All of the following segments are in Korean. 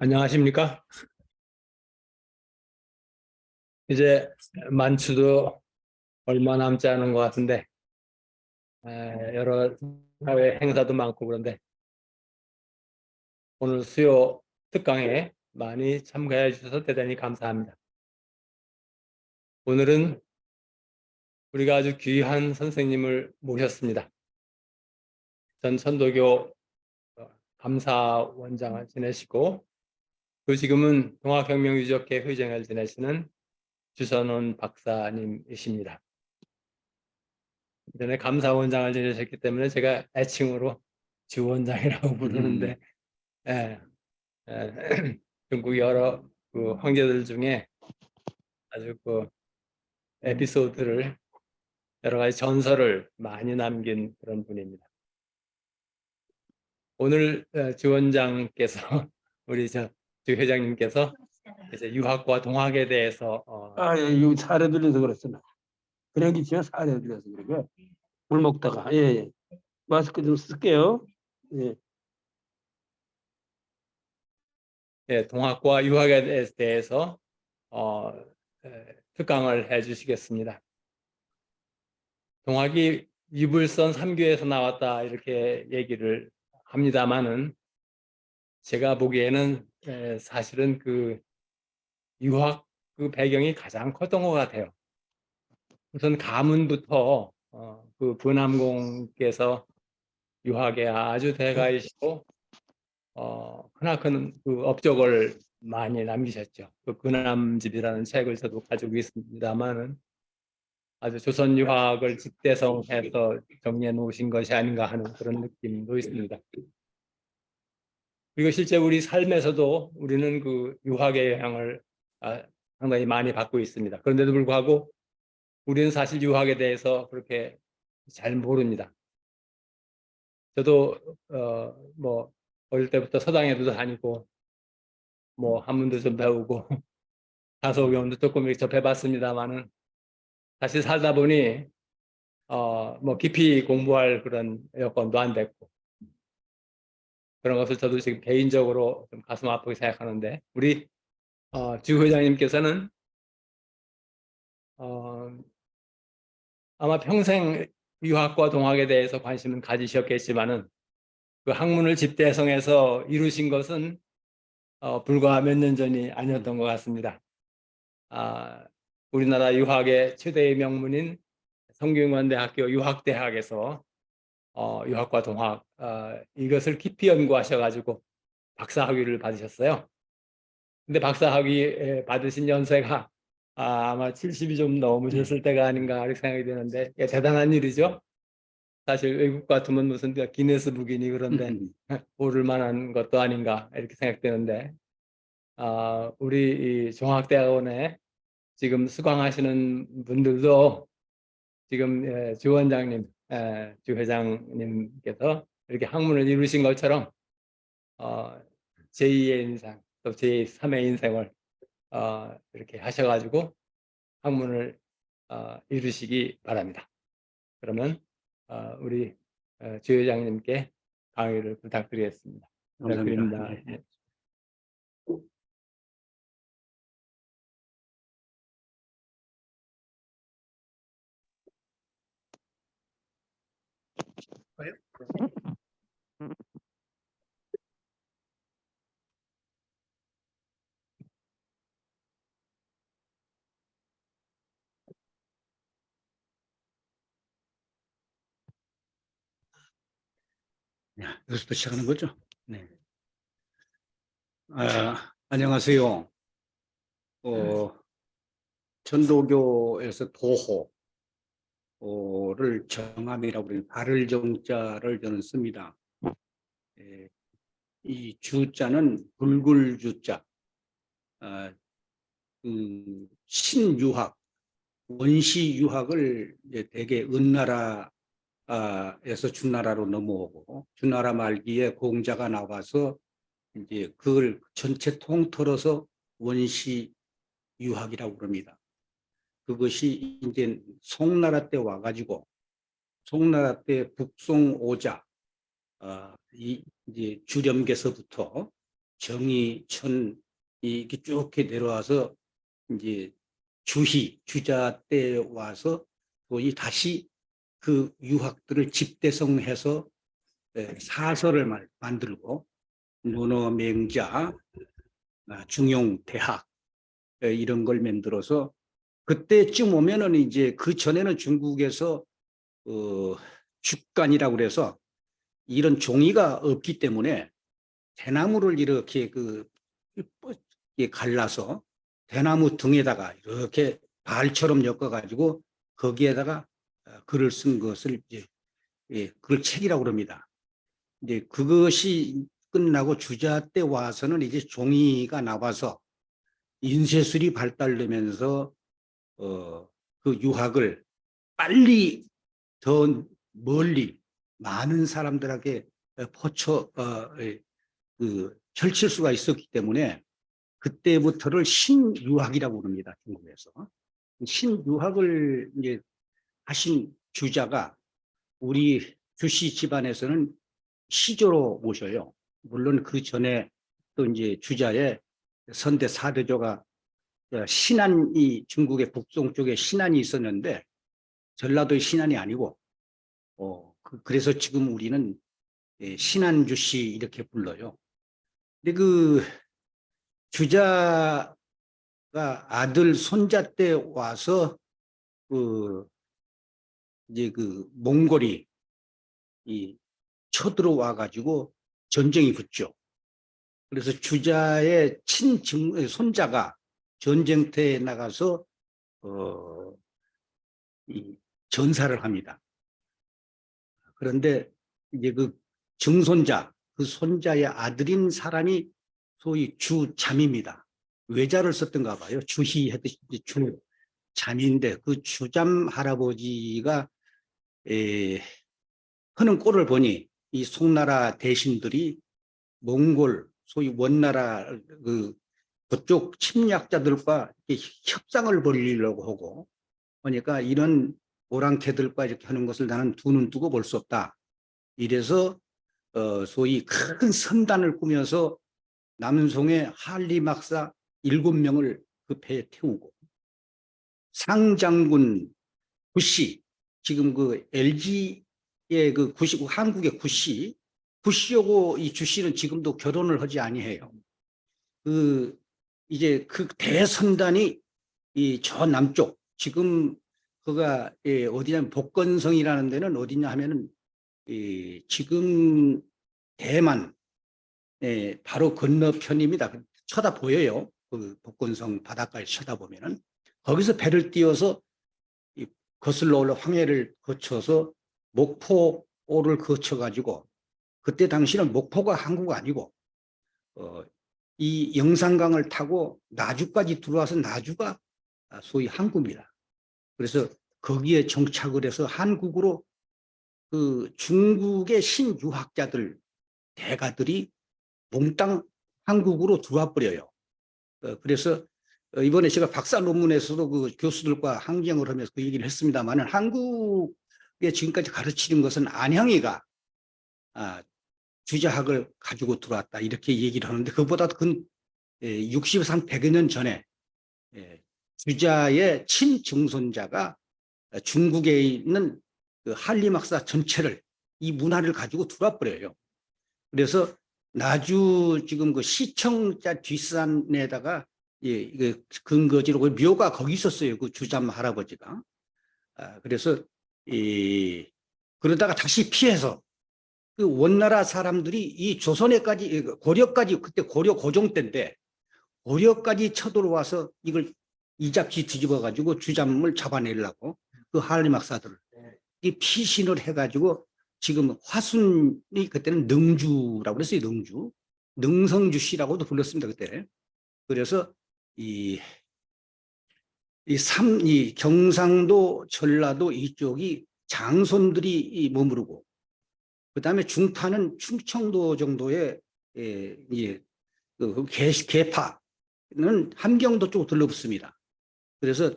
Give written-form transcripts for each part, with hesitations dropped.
안녕하십니까? 이제 만추도 얼마 남지 않은 것 같은데, 여러 사회 행사도 많고 그런데, 오늘 수요 특강에 많이 참가해 주셔서 대단히 감사합니다. 오늘은 우리가 아주 귀한 선생님을 모셨습니다. 전 천도교 감사원장을 지내시고, 또 지금은 동학혁명유적회 회장을 지내시는 주선원 박사님이십니다. 전에 감사원장을 지내셨기 때문에 제가 애칭으로 주원장이라고 부르는데, 예, 중국 여러 그 황제들 중에 아주 그 에피소드를, 여러 가지 전설을 많이 남긴 그런 분입니다. 오늘 주원장께서 우리 주 회장님께서 이제 유학과 동학에 대해서 예, 이거 사례 들려서 그랬잖아. 그러기 전에 사례 들려서 그러고 물 먹다가 예. 마스크 좀 쓸게요. 예. 동학과 유학에 대해서 특강을 해주시겠습니다. 동학이 유불선 3교에서 나왔다 이렇게 얘기를 합니다만은, 제가 보기에는 사실은 그 유학 그 배경이 가장 컸던 것 같아요. 우선 가문부터 그 부남공께서 유학에 아주 대가이시고 크나큰 그 업적을 많이 남기셨죠. 그 근암집이라는 책을 저도 가지고 있습니다만은, 아주 조선 유학을 집대성해서 정리해 놓으신 것이 아닌가 하는 그런 느낌도 있습니다. 그리고 실제 우리 삶에서도 우리는 그 유학의 영향을 상당히 많이 받고 있습니다. 그런데도 불구하고 우리는 사실 유학에 대해서 그렇게 잘 모릅니다. 저도 뭐 어릴 때부터 서당에도 다니고 뭐 한문도 좀 배우고 다소경도 조금 이렇게 접해봤습니다만은, 사실 살다 보니 뭐 깊이 공부할 그런 여건도 안 됐고, 그런 것을 저도 지금 개인적으로 좀 가슴 아프게 생각하는데, 우리 주 회장님께서는 아마 평생 유학과 동학에 대해서 관심은 가지셨겠지만은, 그 학문을 집대성해서 이루신 것은 불과 몇 년 전이 아니었던 것 같습니다. 우리나라 유학의 최대의 명문인 성균관대학교 유학대학에서 유학과 동학 이것을 깊이 연구하셔가지고 박사학위를 받으셨어요. 근데 박사학위 받으신 연세가 아마 70이 좀 넘으셨을 때가 아닌가 이렇게 생각이 되는데, 대단한 일이죠. 사실 외국 같으면 무슨 기네스북이니 그런데 오를 만한 것도 아닌가 이렇게 생각되는데, 우리 이 종합대학원에 지금 수강하시는 분들도 지금 주 원장님, 주 회장님께서 이렇게 학문을 이루신 것처럼 제2의 인생, 또 제3의 인생을 이렇게 하셔가지고 학문을 이루시기 바랍니다. 그러면 우리 주 회장님께 강의를 부탁드리겠습니다. 부탁드립니다. 감사합니다. 여기서부터 시작하는 거죠? 네. 안녕하세요. 천도교에서 도호를 정함이라고 그러는 발을 정자를 저는 씁니다. 이 주자는 불굴주자, 신유학, 원시유학을 이제 대개 은나라에서 주나라로 넘어오고, 주나라 말기에 공자가 나와서 이제 그걸 전체 통틀어서 원시 유학이라고 그럽니다. 그것이 이제 송나라 때 와가지고, 송나라 때 북송 오자, 이제 주렴께서부터 정의, 천 이렇게 쭉 이렇게 내려와서 이제 주자 때 와서 거의 다시 그 유학들을 집대성해서 사설을 만들고 논어, 맹자, 중용, 대학 이런 걸 만들어서 그때쯤 오면은 이제 그 전에는 중국에서 죽간이라고 그래서 이런 종이가 없기 때문에 대나무를 이렇게 갈라서 대나무 등에다가 이렇게 발처럼 엮어가지고 거기에다가 글을 쓴 것을 이제 그걸 책이라고 그럽니다. 이제 그것이 끝나고 주자 때 와서는 이제 종이가 나와서 인쇄술이 발달되면서 그 유학을 빨리 더 멀리 많은 사람들에게 펼칠 수가 있었기 때문에 그때부터를 신유학이라고 합니다. 중국에서. 신유학을 이제 하신 주자가 우리 주씨 집안에서는 시조로 모셔요. 물론 그 전에 또 이제 주자의 선대 사대조가 신안이 중국의 북송 쪽에 신안이 있었는데 전라도의 신안이 아니고 그래서 지금 우리는 신안주씨 이렇게 불러요. 근데 그 주자가 아들 손자 때 와서 이제 몽골이 쳐들어와 가지고 전쟁이 붙죠. 그래서 주자의 손자가 전쟁터에 나가서 전사를 합니다. 그런데 이제 그 증손자, 그 손자의 아들인 사람이 소위 주잠입니다. 외자를 썼던가 봐요. 주희 했듯이 주잠인데 그 주잠 할아버지가 하는 꼴을 보니 이 송나라 대신들이 몽골 소위 원나라 그쪽 침략자들과 협상을 벌이려고 하고 그러니까 이런 오랑캐들과 이렇게 하는 것을 나는 두 눈 뜨고 볼 수 없다. 이래서 소위 큰 선단을 꾸며서 남송의 한리막사 7명을 그 배에 태우고 상장군 구씨 지금 그 LG의 그 구씨 한국의 구씨하고 이 주씨는 지금도 결혼을 하지 아니해요. 이제 그 대선단이 이 저 남쪽 지금 그가 어디냐면 복건성이라는 데는 어디냐 하면은 지금 대만 바로 건너편입니다. 쳐다 보여요. 그 복건성 바닷가에 쳐다보면은 거기서 배를 띄워서 거슬러 올라 황해를 거쳐서 목포를 거쳐가지고 그때 당시는 목포가 한국 아니고 이 영산강을 타고 나주까지 들어와서 나주가 소위 항구입니다. 그래서 거기에 정착을 해서 한국으로 그 중국의 신유학자들 대가들이 몽땅 한국으로 들어와 버려요. 그래서 이번에 제가 박사 논문에서도 그 교수들과 항쟁을 하면서 그 얘기를 했습니다만 한국에 지금까지 가르치는 것은 안형이가 주자학을 가지고 들어왔다 이렇게 얘기를 하는데 그보다 근 60상 100여 년 전에 주자의 친증손자가 중국에 있는 그 한리막사 전체를 이 문화를 가지고 들어와 버려요. 그래서 나주 지금 그 시청자 뒷산에다가 그 근거지로 그 묘가 거기 있었어요. 그 주잠 할아버지가. 그래서 그러다가 다시 피해서 그 원나라 사람들이 이 조선에까지 고려까지 그때 고려 고종 때인데 고려까지 쳐들어와서 이걸 이잡지 뒤집어 가지고 주잠을 잡아내려고 그 한리막사들을 이 피신을 해가지고 지금 화순이 그때는 능주라고 그랬어요. 능성주씨라고도 불렀습니다. 그때. 그래서 이 경상도 전라도 이쪽이 장손들이 머무르고 그다음에 중파는 충청도 정도의 계파는 함경도 쪽으로 들러붙습니다. 그래서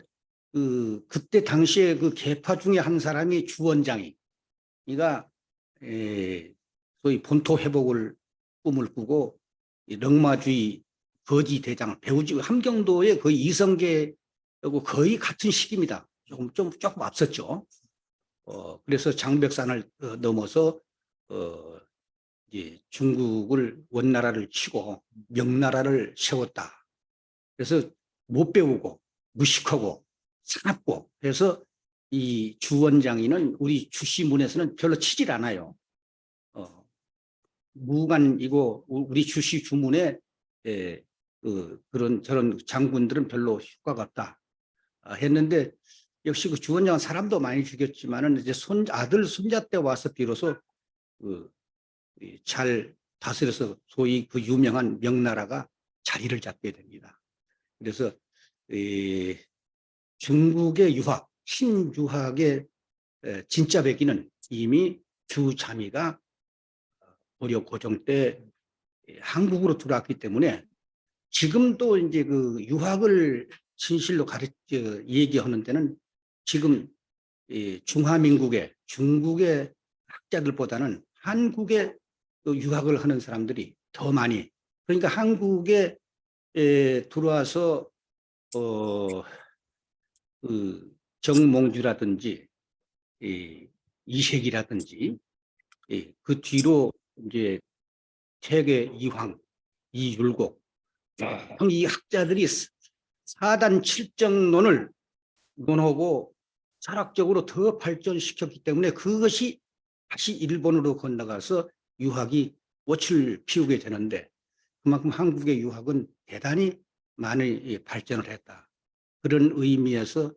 그때 당시에 그 계파 중에 한 사람이 주원장이 이가 소위 본토 회복을 꿈을 꾸고 이 렁마주의 거지 대장 배우지 함경도의 거의 이성계하고 거의 같은 시기입니다. 조금 앞섰죠. 그래서 장백산을 넘어서 이제 중국을 원나라를 치고 명나라를 세웠다. 그래서 못 배우고 무식하고 사납고 그래서 이 주원장이는 우리 주시문에서는 별로 치질 않아요. 무관이고 우리 주시 주문에 그런 저런 장군들은 별로 효과가 없다 했는데 역시 그 주원장은 사람도 많이 죽였지만은 이제 아들 손자 때 와서 비로소 잘 다스려서 소위 그 유명한 명나라가 자리를 잡게 됩니다. 그래서 중국의 유학, 신유학의 진짜 백기는 이미 주자미가 고려 고종 때 한국으로 들어왔기 때문에 지금도 이제 그 유학을 진실로 얘기하는 데는 지금 중화민국의 중국의 학자들보다는 한국에 유학을 하는 사람들이 더 많이 그러니까 한국에 들어와서 그 정몽주라든지 이색이라든지 그 뒤로 이제 태계 이황, 이율곡 이 학자들이 사단 칠정론을 논하고 철학적으로 더 발전시켰기 때문에 그것이 다시 일본으로 건너가서 유학이 꽃을 피우게 되는데 그만큼 한국의 유학은 대단히 많이 발전을 했다. 그런 의미에서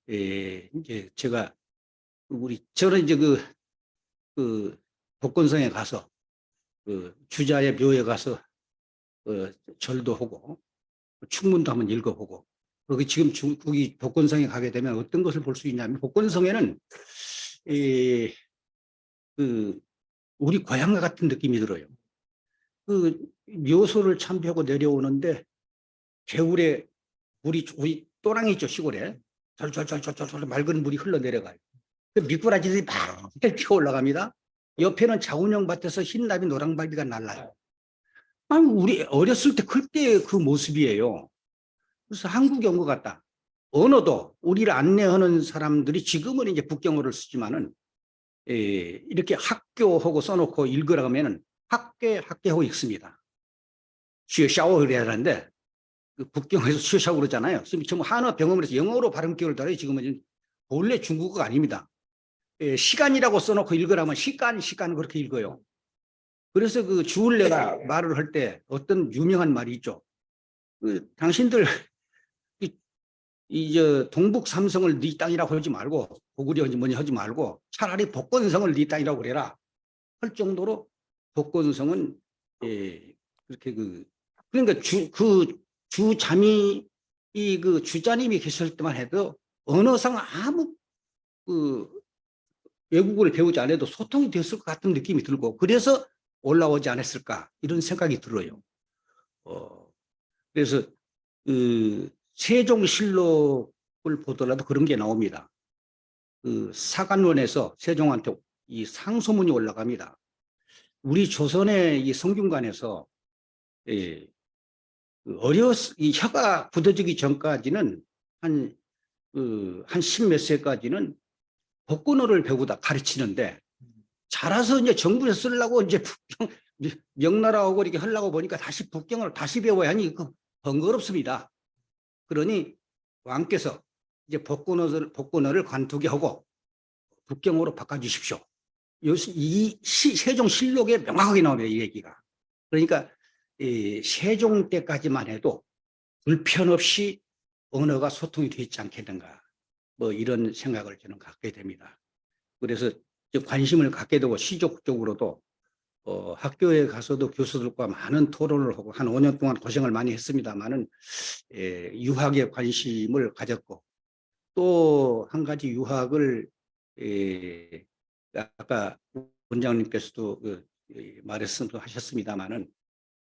이제 제가 저는 이제 그 복건성에 가서 그 주자의 묘에 가서 절도 하고 충문도 한번 읽어보고 거기 지금 거기 복건성에 가게 되면 어떤 것을 볼 수 있냐면 복건성에는 그 우리 고향과 같은 느낌이 들어요. 그 묘소를 참배하고 내려오는데 겨울에 우리 또랑이 있죠 시골에 절절절절절 맑은 물이 흘러내려가요. 그 미꾸라지들이 막 피어 올라갑니다. 옆에는 자운형 밭에서 흰나비 노랑발비가 날라요. 아니 우리 어렸을 때 그때 그 모습이에요. 그래서 한국에 온 것 같다. 언어도 우리를 안내하는 사람들이 지금은 이제 북경어를 쓰지만은 이렇게 학교하고 써놓고 읽으라 하면은 학교하고 읽습니다. 쉬어샤워 그래야 하는데 그 북경에서 쉬어샤워 그러잖아요. 지금 한어 병음에서 영어로 발음 기호를 달아요. 지금은 본래 중국어가 아닙니다. 시간이라고 써놓고 읽으라면 시간 그렇게 읽어요. 그래서 그 주울레가 말을 할 때 어떤 유명한 말이 있죠. 당신들 저 동북 삼성을 네 땅이라고 하지 말고 고구려인지 뭐니 하지 말고 차라리 복건성을 네 땅이라고 그래라 할 정도로 복건성은 그렇게 그러니까 주자미 그 주자님이 계실 때만 해도 언어상 아무 외국어를 배우지 않아도 소통이 됐을 것 같은 느낌이 들고 그래서 올라오지 않았을까 이런 생각이 들어요. 그래서 세종실록을 보더라도 그런 게 나옵니다. 사관원에서 세종한테 이 상소문이 올라갑니다. 우리 조선의 이 성균관에서 이 혀가 굳어지기 전까지는 한 십몇 세까지는 복건어를 배우다 가르치는데 자라서 이제 정부에서 쓰려고 이제 명나라하고 이렇게 하려고 보니까 다시 북경어를 다시 배워야 하니 번거롭습니다. 그러니 왕께서 이제 복건어를 관두게 하고 북경어로 바꿔주십시오. 이 세종실록에 명확하게 나옵니다. 이 얘기가. 그러니까 세종 때까지만 해도 불편 없이 언어가 소통이 되지 않겠는가. 뭐 이런 생각을 저는 갖게 됩니다. 그래서 관심을 갖게 되고 시족적으로도 학교에 가서도 교수들과 많은 토론을 하고 한 5년 동안 고생을 많이 했습니다만은 유학에 관심을 가졌고 또 한 가지 유학을 아까 원장님께서도 하셨습니다만은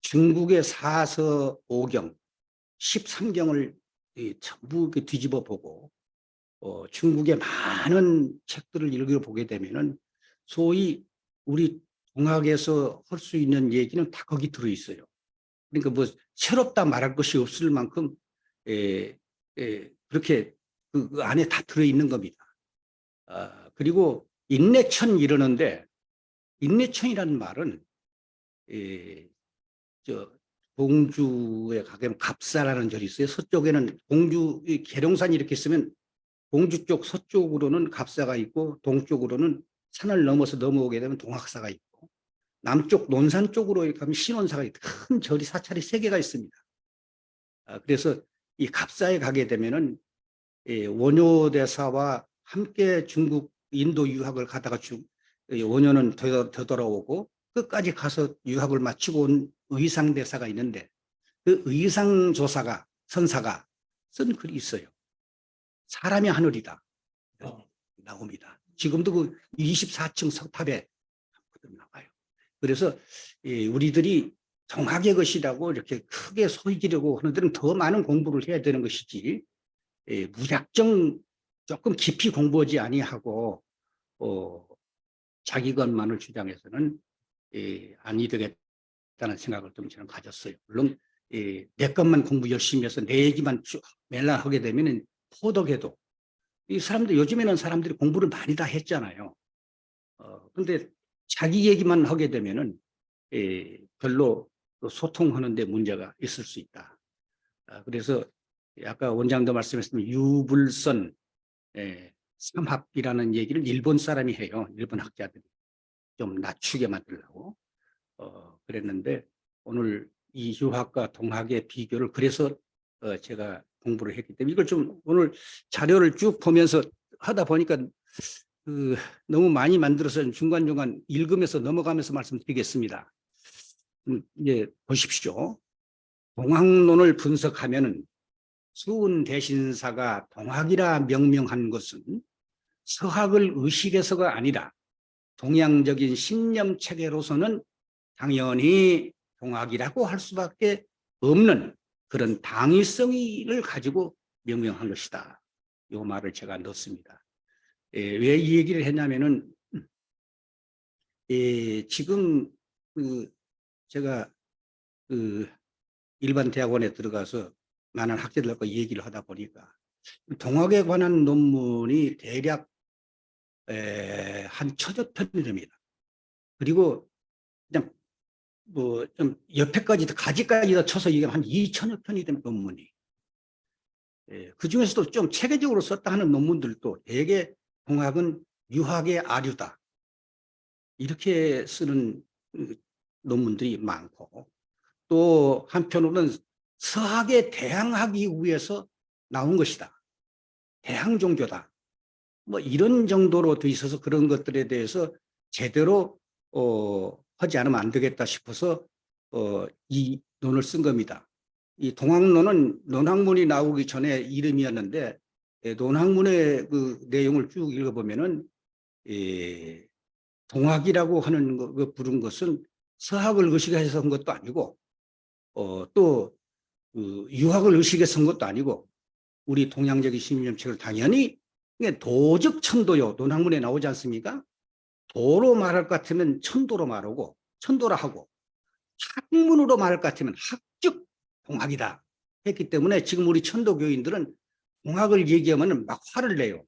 중국의 사서 5경 13경을 전부 뒤집어 보고 중국의 많은 책들을 읽어보게 되면은 소위 우리 동학에서 할 수 있는 얘기는 다 거기 들어있어요. 그러니까 뭐 새롭다 말할 것이 없을 만큼 그렇게 그 안에 다 들어있는 겁니다. 그리고 인내천 이러는데 인내천이라는 말은 저 공주에 가면 갑사라는 절이 있어요. 서쪽에는 공주 계룡산이 이렇게 있으면 공주 쪽 서쪽으로는 갑사가 있고 동쪽으로는 산을 넘어서 넘어오게 되면 동학사가 있고 남쪽 논산 쪽으로 이렇게 가면 신원사가 있고 큰 절이 사찰이 3개가 있습니다. 그래서 이 갑사에 가게 되면은 원효대사와 함께 중국 인도 유학을 가다가 원효는 되돌아오고 끝까지 가서 유학을 마치고 온 의상대사가 있는데 그 의상조사가 선사가 쓴 글이 있어요. 사람이 하늘이다. 나옵니다. 지금도 그 24층 석탑에 나와요. 그래서 우리들이 정학의 것이라고 이렇게 크게 소리 지르고 하는 데는 더 많은 공부를 해야 되는 것이지 무작정 조금 깊이 공부하지 아니하고 자기 것만을 주장해서는 아니 되겠다는 생각을 좀 저는 가졌어요. 물론 내 것만 공부 열심히 해서 내 얘기만 쭉 맨날 하게 되면 포덕해도 이 사람들 요즘에는 사람들이 공부를 많이 다 했잖아요. 그런데 자기 얘기만 하게 되면은 별로 소통하는 데 문제가 있을 수 있다. 그래서 아까 원장도 말씀하셨지만 유불선 삼합이라는 얘기를 일본 사람이 해요. 일본 학자들이 좀 낮추게 만들려고 그랬는데 오늘 이 유학과 동학의 비교를 그래서 제가 공부를 했기 때문에 이걸 좀 오늘 자료를 쭉 보면서 하다 보니까 너무 많이 만들어서 중간중간 읽으면서 넘어가면서 말씀드리겠습니다. 이제 보십시오. 동학론을 분석하면은 수은 대신사가 동학이라 명명한 것은 서학을 의식해서가 아니라 동양적인 신념 체계로서는 당연히 동학이라고 할 수밖에 없는 그런 당위성을 가지고 명명한 것이다. 이 말을 제가 넣습니다. 왜 이 얘기를 했냐면은 지금 제가 일반 대학원에 들어가서 많은 학자들과 얘기를 하다 보니까 동학에 관한 논문이 대략 한 1000여 편이 됩니다. 그리고 그냥 뭐 좀 옆에까지 가지까지 더 쳐서 이게 한 2000여 편이 된 논문이 그 중에서도 좀 체계적으로 썼다 하는 논문들도 대개 동학은 유학의 아류다 이렇게 쓰는 논문들이 많고 또 한편으로는 서학에 대항하기 위해서 나온 것이다. 대항 종교다. 뭐 이런 정도로 돼 있어서 그런 것들에 대해서 제대로 하지 않으면 안 되겠다 싶어서 이 논을 쓴 겁니다. 이 동학론은 논학문이 나오기 전에 이름이었는데 논학문의 그 내용을 쭉 읽어보면은 동학이라고 하는 거 부른 것은 서학을 의식해서 한 것도 아니고 또 유학을 의식해서 한 것도 아니고 우리 동양적인 신념책을 당연히 도적 천도요. 논학문에 나오지 않습니까? 도로 말할 것 같으면 천도로 말하고 천도라 하고 학문으로 말할 것 같으면 학적 동학이다 했기 때문에 지금 우리 천도교인들은 동학을 얘기하면 막 화를 내요.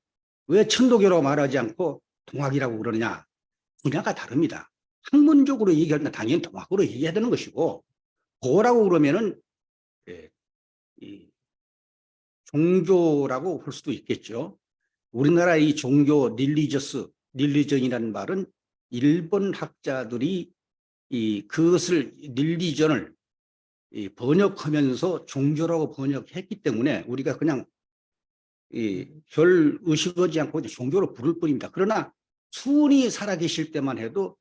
왜 천도교라고 말하지 않고 동학이라고 그러느냐. 분야가 다릅니다. 학문적으로 얘기할 때 당연히 동학으로 얘기해야 되는 것이고 도라고 그러면은 이 종교라고 볼 수도 있겠죠. 우리나라 이 종교 릴리전이라는 말은 일본 학자들이 그것을 릴리전을 번역하면서 종교라고 번역했기 때문에 우리가 그냥 별 의식하지 않고 종교로 부를 뿐입니다. 그러나 수은이 살아계실 때만 해도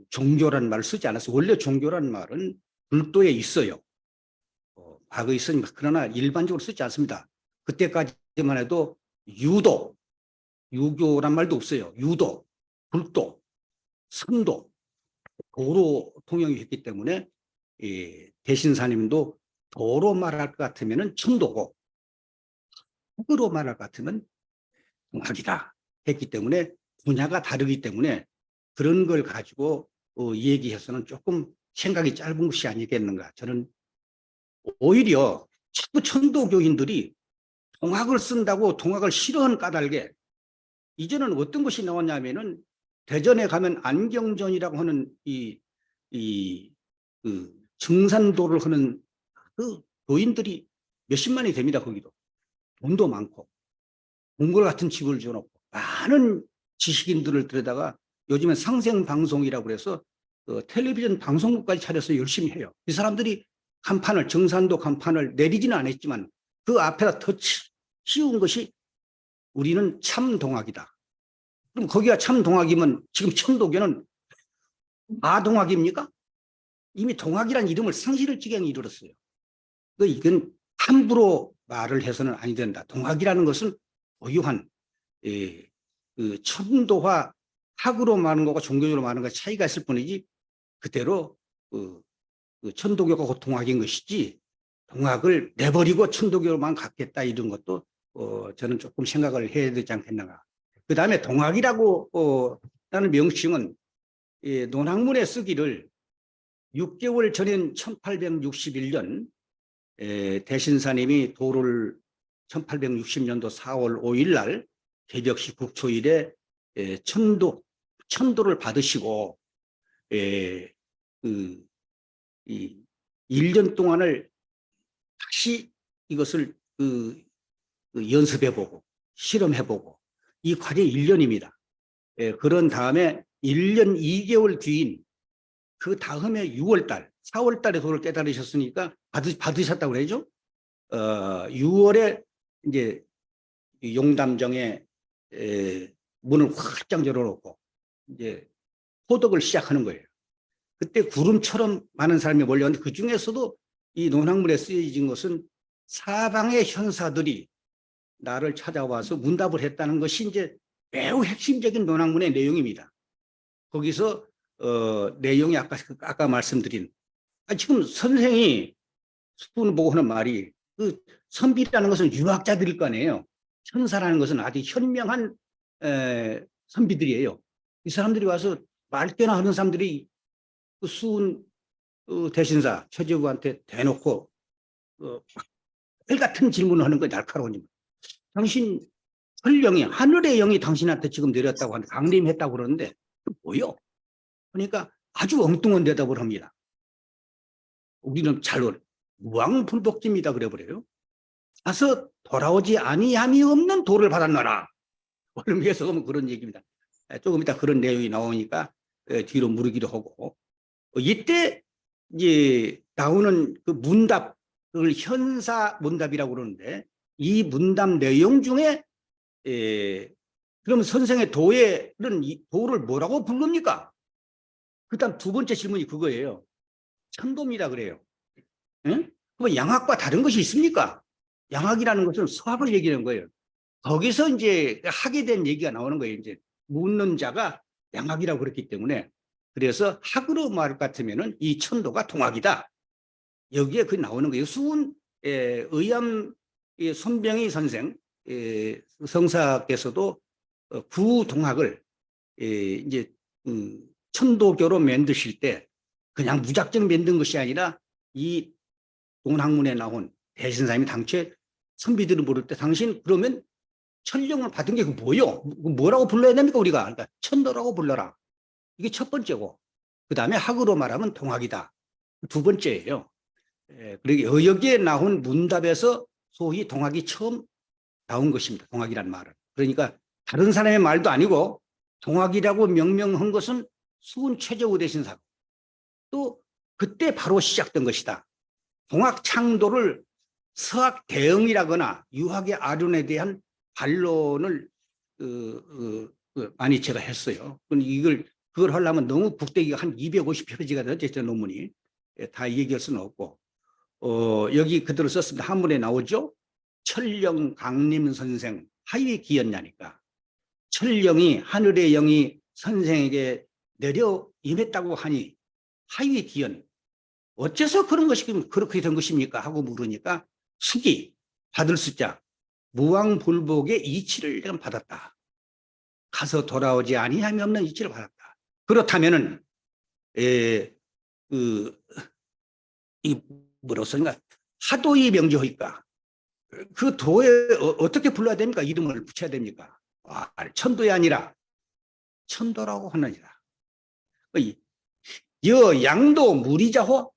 종교라는 말을 쓰지 않았어요. 원래 종교라는 말은 불도에 있어요. 과거에 있으니까 그러나 일반적으로 쓰지 않습니다. 그때까지만 해도 유교란 말도 없어요. 유도, 불도, 선도, 도로 통용이 했기 때문에 대신사님도 도로 말할 것 같으면 천도고 학으로 말할 것 같으면 동학이다 했기 때문에 분야가 다르기 때문에 그런 걸 가지고 얘기해서는 조금 생각이 짧은 것이 아니겠는가. 저는 오히려 자꾸 천도교인들이 동학을 쓴다고 동학을 싫어하는 까닭에 이제는 어떤 것이 나왔냐면은 대전에 가면 안경전이라고 하는 그 증산도를 하는 그 교인들이 몇십만이 됩니다. 거기도 돈도 많고 몽골 같은 집을 줘놓고 많은 지식인들을 들여다가 요즘엔 상생방송이라고 해서 텔레비전 방송국까지 차려서 열심히 해요. 이 사람들이 간판을 정산도 간판을 내리지는 않았지만 그 앞에다 더 씌운 것이 우리는 참동학이다. 그럼 거기가 참동학이면 지금 천도교는 아동학입니까? 이미 동학이라는 이름을 상실을 지경에 이르렀어요. 이건 함부로 말을 해서는 아니 된다. 동학이라는 것은 고유한 그 천도와 학으로 말하는 것과 종교적으로 말하는 것 차이가 있을 뿐이지 그대로 그 천도교가 동학인 것이지 동학을 내버리고 천도교로만 갖겠다 이런 것도 저는 조금 생각을 해야 되지 않겠는가. 그 다음에 동학이라고 하는 명칭은 논학문에 쓰기를 6개월 전인 1861년 대신사님이 도를 1860년도 4월 5일 날 개벽시 국초일에 천도를 받으시고 그 1년 동안을 다시 이것을 연습해보고 실험해보고 이 과정이 1년입니다. 그런 다음에 1년 2개월 뒤인 그 다음에 6월달, 4월달에 도를 깨달으셨으니까 받으셨다고 그러죠. 6월에 이제 용담정에 문을 활짝 열어놓고 이제 호덕을 시작하는 거예요. 그때 구름처럼 많은 사람이 몰려왔는데 그 중에서도 이 논학문에 쓰여진 것은 사방의 현사들이 나를 찾아와서 문답을 했다는 것이 이제 매우 핵심적인 논학문의 내용입니다. 거기서 내용이 아까 말씀드린 지금 선생이 수분을 보고 하는 말이 그 선비라는 것은 유학자들일 거 아니에요. 현사라는 것은 아주 현명한 선비들이에요. 이 사람들이 와서 말꽤나 하는 사람들이 그 수은 대신사 최재부한테 대놓고 같은 질문을 하는 거예요. 날카로운. 당신 설령이 하늘의 영이 당신한테 지금 내렸다고 하는데 강림했다고 그러는데 뭐요? 그러니까 아주 엉뚱한 대답을 합니다. 우리는 잘로 무왕불복지입니다 그래버려요. 가서 돌아오지 아니함이 없는 도를 받았노라. 얼음에서 보면 그런 얘기입니다. 조금 이따 그런 내용이 나오니까 뒤로 무르기도 하고 이때 이제 나오는 그 문답 그걸 현사 문답이라고 그러는데 이 문답 내용 중에 그럼 선생의 도에는 이 도를 뭐라고 부릅니까? 그다음 두 번째 질문이 그거예요. 천도입니다 그래요. 응? 그럼 양학과 다른 것이 있습니까? 양학이라는 것은 서학을 얘기하는 거예요. 거기서 이제 하게 된 얘기가 나오는 거예요. 이제 묻는 자가 양학이라고 그랬기 때문에 그래서 학으로 말할 것 같으면은 이 천도가 동학이다. 여기에 그 나오는 거예요. 수은 의암 손병희 선생 성사께서도 구동학을 이제 천도교로 만드실 때 그냥 무작정 만든 것이 아니라 이 논학문에 나온 대신사님이 당초에 선비들을 부를 때 당신 그러면 천령을 받은 게 뭐요? 뭐라고 불러야 됩니까 우리가? 그러니까 천도라고 불러라. 이게 첫 번째고 그 다음에 학으로 말하면 동학이다. 두 번째예요. 그리고 여기에 나온 문답에서 소위 동학이 처음 나온 것입니다. 동학이라는 말은. 그러니까 다른 사람의 말도 아니고 동학이라고 명명한 것은 수은 최저우 대신사. 또 그때 바로 시작된 것이다. 동학 창도를 서학 대응이라거나 유학의 아륜에 대한 반론을 많이 제가 했어요. 그걸 하려면 너무 북대기가 한 250페이지가 되죠. 제 논문이. 다 얘기할 수는 없고. 여기 그대로 썼습니다. 한문에 나오죠. 천령 강림 선생 하위 기연냐니까. 천령이 하늘의 영이 선생에게 내려 임했다고 하니 하위 기연. 어째서 그런 것이 그렇게 된 것입니까? 하고 물으니까 수기, 받을 숫자, 무왕불복의 이치를 내가 받았다. 가서 돌아오지 아니함이 없는 이치를 받았다. 그렇다면은 이 뭐로서인가 하도이 명조이까 그 도에 어떻게 불러야 됩니까? 이름을 붙여야 됩니까? 천도이 아니라 천도라고 하느니라. 여 양도 무리자호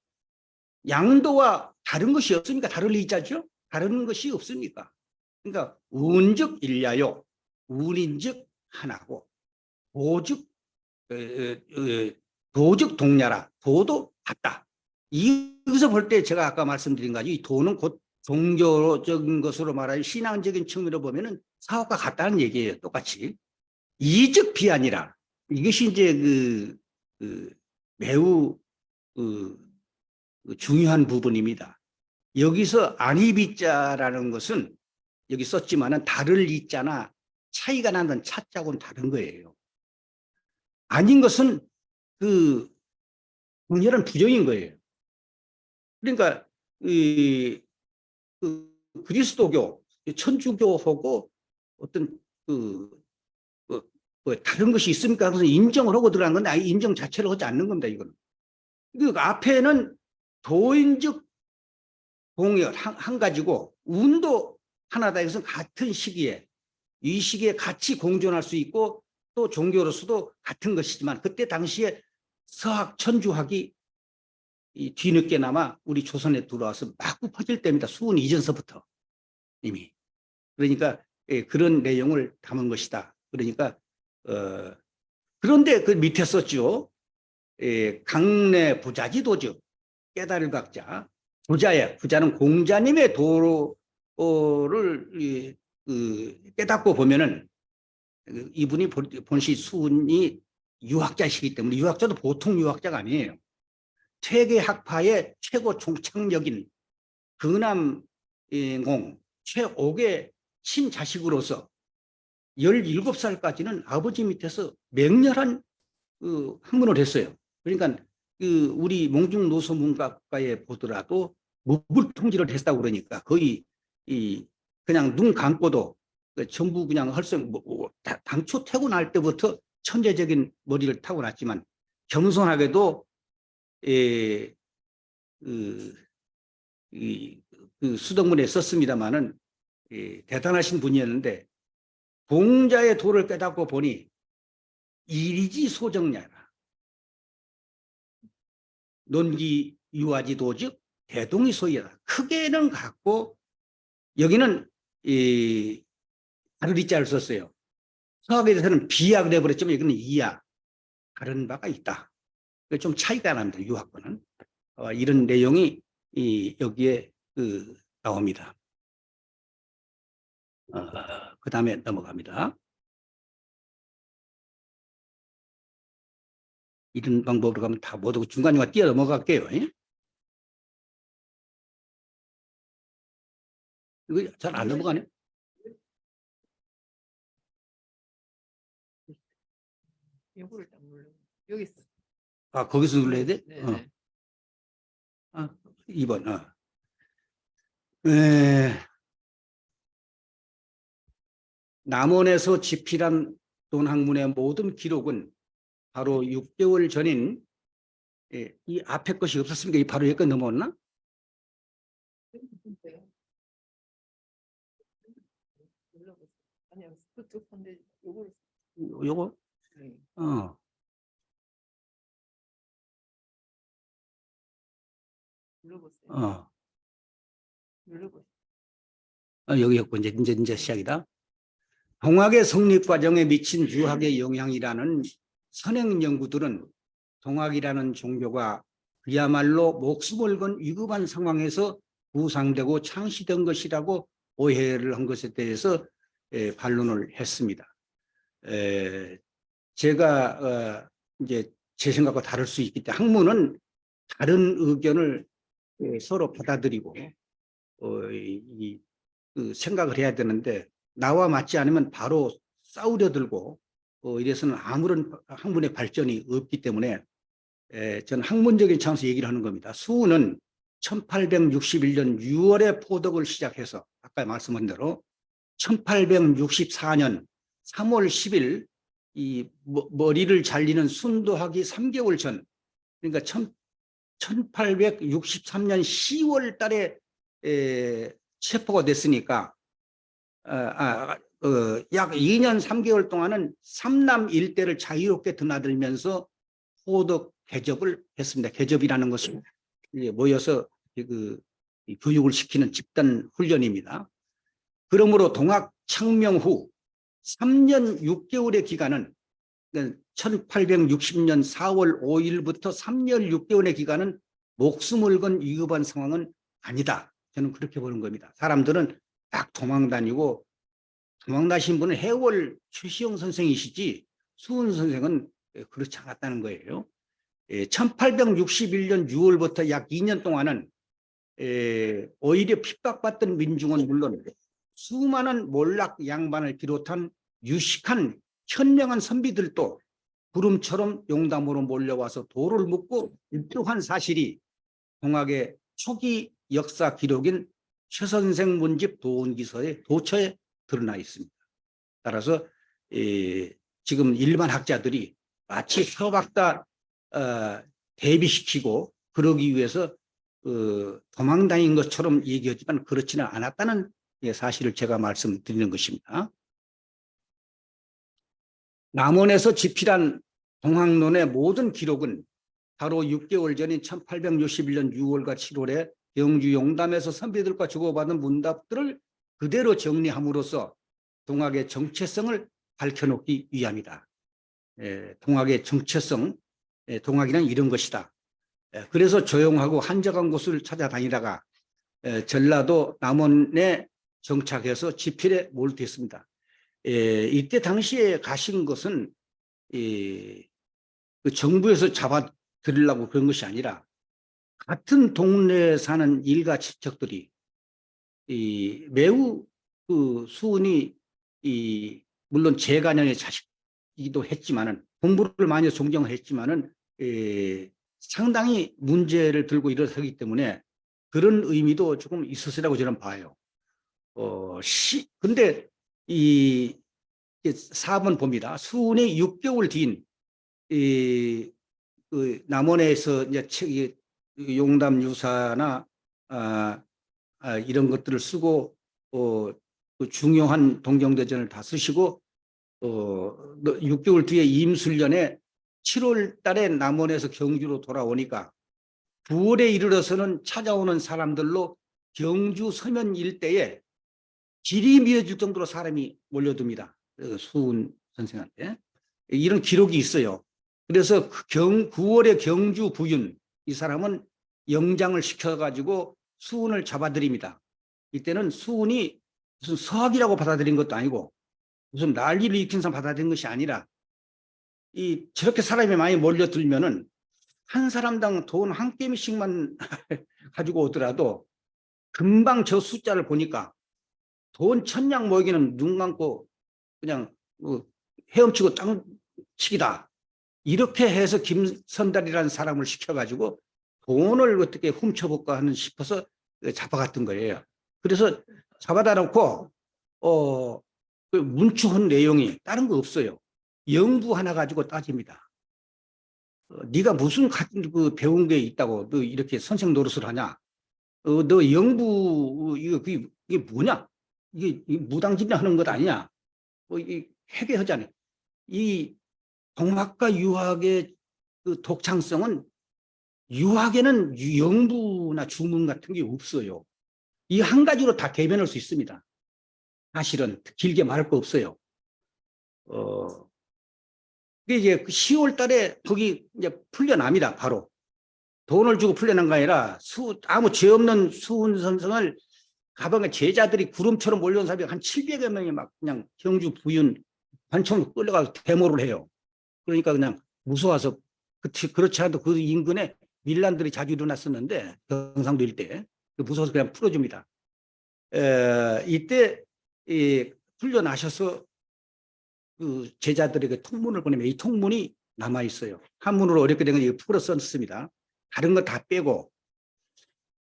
양도와 다른 것이 없습니까? 다를 이자죠? 다른 것이 없습니까? 그러니까 운즉 일야요 운인즉 하나고 도즉 도즉 동냐라 도도 같다. 여기서 볼 때 제가 아까 말씀드린 가지 이 도는 곧 종교적인 것으로 말하는 신앙적인 측면으로 보면은 사업과 같다는 얘기예요. 똑같이 이즉 비아니라 이것이 이제 매우 중요한 부분입니다. 여기서 아니비자라는 것은 여기 썼지만은 다를 이자나 차이가 나는 차자고는 다른 거예요. 아닌 것은 강렬한 부정인 거예요. 그러니까 그리스도교, 천주교하고 어떤 다른 것이 있습니까? 그래서 인정을 하고 들어간 건데 아예 인정 자체를 하지 않는 겁니다. 이거는. 그 앞에는 도인적 공연 한 가지고 운도 하나다. 이것은 같은 시기에 이 시기에 같이 공존할 수 있고 또 종교로서도 같은 것이지만 그때 당시에 서학 천주학이 이 뒤늦게나마 우리 조선에 들어와서 마구 퍼질 때입니다. 수은 이전서부터 이미. 그러니까 그런 내용을 담은 것이다. 그러니까 그런데 그 밑에 썼죠. 강내 부자지도즉 깨달을 각자 부자는 공자님의 도를 깨닫고 보면은 이분이 본시 수은이 유학자시기 때문에 유학자도 보통 유학자가 아니에요. 퇴계 학파의 최고 종착역인 근암공 최옥의 친자식으로서 17살까지는 아버지 밑에서 맹렬한 학문을 했어요. 그러니까 우리 몽중노소문학과에 보더라도 무불통지를 했다고 그러니까 거의 그냥 눈 감고도 전부 그냥 당초 태어날 때부터 천재적인 머리를 타고났지만 겸손하게도 수덕문에 썼습니다마는 대단하신 분이었는데 공자의 도를 깨닫고 보니 이리지 소정야라 논기 유아지 도즉 대동이 소이다. 크게는 같고 여기는 다르리자를 썼어요. 서학에 대해서는 비약을 해버렸지만 여기는 이야. 다른 바가 있다. 좀 차이가 납니다. 유학과는. 이런 내용이 여기에 나옵니다. 그 다음에 넘어갑니다. 이런 방법으로 가면 다 모두 중간중간 뛰어 넘어갈게요. 이거 잘 안 넘어가네. 요거를 딱 눌러. 여기 있어. 거기서 눌러야 돼? 네. 2번. 남원에서 집필한 돈학문의 모든 기록은 바로 6개월 전인 이 앞에 것이 없었습니까? 이 바로 여기까지 넘어왔나? 눌러보세요. 아니요, 그쪽 건데 요거를. 요거? 네. 눌러보세요. 눌러보세요. 여기였고 이제 시작이다. 동학의 성립 과정에 미친 유학의 영향이라는 선행 연구들은 동학이라는 종교가 그야말로 목숨을 건 위급한 상황에서 구상되고 창시된 것이라고 오해를 한 것에 대해서 반론을 했습니다. 제가 이제 제 생각과 다를 수 있기 때문에 학문은 다른 의견을 서로 받아들이고 생각을 해야 되는데 나와 맞지 않으면 바로 싸우려 들고 이래서는 아무런 학문의 발전이 없기 때문에 저는 학문적인 차원에서 얘기를 하는 겁니다. 수우는 1861년 6월에 포덕을 시작해서 아까 말씀한 대로 1864년 3월 10일 이 머리를 잘리는 순도하기 3개월 전 그러니까 1863년 10월 달에 체포가 됐으니까 약 2년 3개월 동안은 삼남 일대를 자유롭게 드나들면서 호덕 개접을 했습니다. 개접이라는 것은 모여서 이 교육을 시키는 집단 훈련입니다. 그러므로 동학 창명 후 3년 6개월의 기간은 1860년 4월 5일부터 3년 6개월의 기간은 목숨을 건 위급한 상황은 아니다. 저는 그렇게 보는 겁니다. 사람들은 딱 도망다니고 도망다신 분은 해월 최시영 선생이시지 수훈 선생은 그렇지 않았다는 거예요. 1861년 6월부터 약 2년 동안은 오히려 핍박받던 민중은 물론 수많은 몰락 양반을 비롯한 유식한 현명한 선비들도 구름처럼 용담으로 몰려와서 도를 묻고 일조한 사실이 동학의 초기 역사 기록인 최선생 문집 도원기서의 도처에 드러나 있습니다. 따라서 지금 일반 학자들이 마치 서박다 대비시키고 그러기 위해서 도망다닌 것처럼 얘기하지만 그렇지는 않았다는 사실을 제가 말씀드리는 것입니다. 남원에서 집필한 동학론의 모든 기록은 바로 6개월 전인 1861년 6월과 7월에 영주 용담에서 선비들과 주고받은 문답들을 그대로 정리함으로써 동학의 정체성을 밝혀놓기 위함이다. 동학의 정체성, 동학이란 이런 것이다. 그래서 조용하고 한적한 곳을 찾아다니다가 전라도 남원에 정착해서 집필에 몰두했습니다. 이때 당시에 가신 것은 그 정부에서 잡아들이려고 그런 것이 아니라 같은 동네에 사는 일가 친척들이 매우 그 수훈이 물론 제간형의 자식이기도 했지만은 공부를 많이 존경했지만은 상당히 문제를 들고 일어서기 때문에 그런 의미도 조금 있었으라고 저는 봐요. 근데 이 4번 봅니다. 수훈이 6개월 뒤인 그 남원에서 이제 용담 유사나 이런 것들을 쓰고 그 중요한 동경대전을 다 쓰시고 6개월 뒤에 임술년에 7월 달에 남원에서 경주로 돌아오니까 9월에 이르러서는 찾아오는 사람들로 경주 서면 일대에 길이 미어질 정도로 사람이 몰려듭니다. 수훈 선생한테. 이런 기록이 있어요. 그래서 9월에 경주 부윤, 이 사람은 영장을 시켜가지고 수훈을 잡아들입니다. 이때는 수훈이 무슨 서학이라고 받아들인 것도 아니고 무슨 난리를 일으킨 사람 받아들인 것이 아니라 저렇게 사람이 많이 몰려들면은 한 사람당 돈 한 개씩만 가지고 오더라도 금방 저 숫자를 보니까 돈 1000냥 모이기는 눈 감고 그냥 헤엄치고 땅치기다. 이렇게 해서 김선달이라는 사람을 시켜가지고 돈을 어떻게 훔쳐볼까 하는 싶어서 잡아갔던 거예요. 그래서 잡아다 놓고 그 문추한 내용이 다른 거 없어요. 영부 하나 가지고 따집니다. 네가 무슨 그 배운 게 있다고 너 이렇게 선생 노릇을 하냐? 너 영부 이게 뭐냐? 이게 무당집이나 하는 것 아니냐? 이게 회개하자니. 이 동학과 유학의 그 독창성은 유학에는 영부나 주문 같은 게 없어요. 이 한 가지로 다 대변할 수 있습니다. 사실은 길게 말할 거 없어요. 이게 이제 10월 달에 거기 이제 풀려납니다. 바로 돈을 주고 풀려난 거 아니라 아무 죄 없는 수훈 선생을 가방에 제자들이 구름처럼 몰려온 사람이 한 700여 명이 막 그냥 경주 부윤 관청으로 끌려가서 데모를 해요. 그러니까 그냥 무서워서 그렇지 않아도 그 인근에 밀란들이 자주 일어났었는데 경상도 일대 무서워서 그냥 풀어줍니다. 이때 풀려나셔서 그 제자들에게 통문을 보내면 이 통문이 남아 있어요. 한문으로 어렵게 된 건 이거 풀어 썼습니다. 다른 거 다 빼고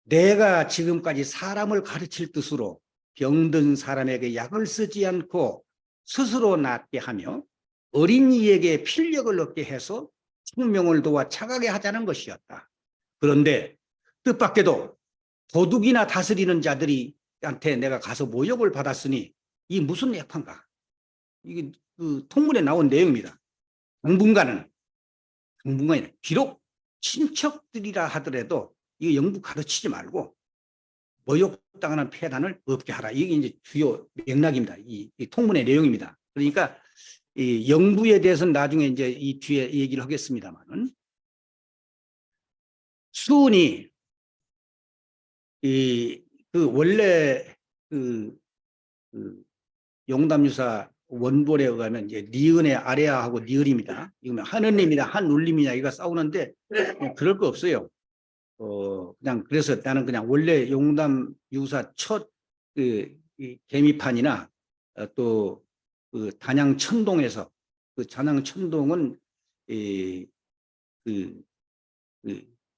내가 지금까지 사람을 가르칠 뜻으로 병든 사람에게 약을 쓰지 않고 스스로 낫게 하며 어린이에게 필력을 얻게 해서 숙명을 도와 차가게 하자는 것이었다. 그런데 뜻밖에도 도둑이나 다스리는 자들이한테 내가 가서 모욕을 받았으니 이 무슨 약판가? 이게 그 통문에 나온 내용입니다. 당분간은 비록 친척들이라 하더라도 이 영부 가르치지 말고 모욕당하는 폐단을 없게 하라. 이게 이제 주요 맥락입니다. 이 통문의 내용입니다. 그러니까 이 영부에 대해서는 나중에 이제 이 뒤에 얘기를 하겠습니다만은 수은이 그 원래 그 용담유사 원본에 의하면 이제 니은의 아래하고 니을입니다. 이거는 하느님이냐 한울림이냐 이거 싸우는데 그럴 거 없어요. 그냥 그래서 나는 그냥 원래 용담유사 첫 개미판이나 또 그 단양 천동에서 그 단양 천동은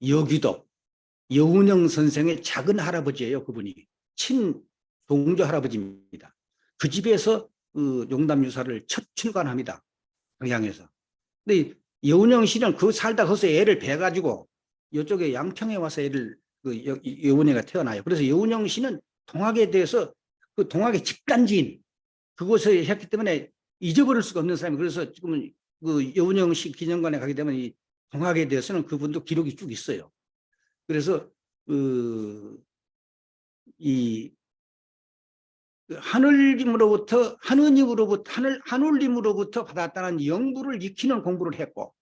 여귀도 여운영 선생의 작은 할아버지예요. 그분이 친동조 할아버지입니다. 그 집에서 그 용담유사를 첫 출간합니다. 평양에서. 근데 여운영 씨는 그 살다 거기서 애를 베가지고 이쪽에 양평에 와서 애를 여운영이가 태어나요. 그래서 여운영 씨는 동학에 대해서 그 동학의 집단지인 그곳에 했기 때문에 잊어버릴 수가 없는 사람이. 그래서 지금은 그 여운영 씨 기념관에 가게 되면 이 동학에 대해서는 그분도 기록이 쭉 있어요. 그래서 하느님으로부터 받았다는 영부를 익히는 공부를 했고,